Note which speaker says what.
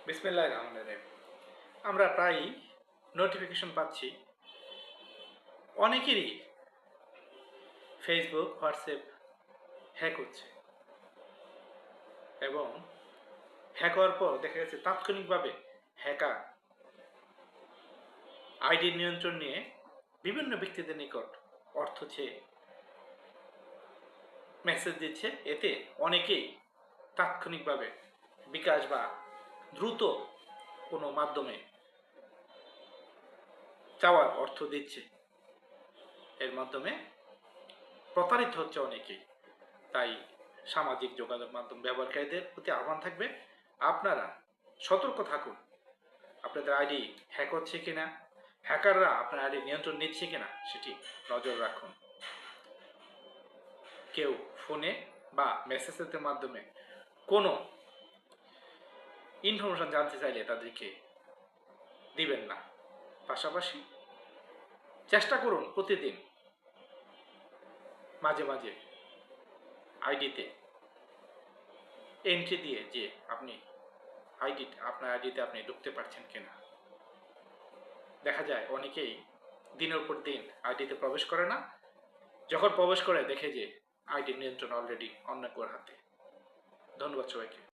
Speaker 1: বিসমিল্লাহির রহমানির রহিম। আমরা প্রায়ই নোটিফিকেশন পাচ্ছি অনেকেরই ফেসবুক, হোয়াটসঅ্যাপ হ্যাক হচ্ছে এবং হ্যাক হওয়ার পর দেখা গেছে তাৎক্ষণিকভাবে হ্যাকার আইডির নিয়ন্ত্রণ নিয়ে বিভিন্ন ব্যক্তিদের নিকট অর্থ চেয়ে মেসেজ দিচ্ছে। এতে অনেকেই তাৎক্ষণিকভাবে বিকাশ বা দ্রুত কোনো মাধ্যমে চাওয়ার অর্থ দিচ্ছে, এর মাধ্যমে প্রতারিত হচ্ছে অনেকেই। তাই সামাজিক যোগাযোগ মাধ্যম ব্যবহারকারীদের প্রতি আহ্বান থাকবে, আপনারা সতর্ক থাকুন। আপনাদের আইডি হ্যাক হচ্ছে কিনা, হ্যাকাররা আপনার আইডি নিয়ন্ত্রণ নিচ্ছে কিনা সেটি নজর রাখুন। কেউ ফোনে বা মেসেজের মাধ্যমে কোনো ইনফরমেশন জানতে চাইলে তাদেরকে দিবেন না। পাশাপাশি চেষ্টা করুন প্রতিদিন মাঝে মাঝে আইডিতে এন্ট্রি দিয়ে যে আপনি আপনার আইডিতে আপনি ঢুকতে পারছেন কিনা। দেখা যায় অনেকেই দিনের পর দিন আইডিতে প্রবেশ করে না, যখন প্রবেশ করে দেখে যে আইডির নিয়ন্ত্রণ অলরেডি অন্য কেউ হাতে। ধন্যবাদ সবাইকে।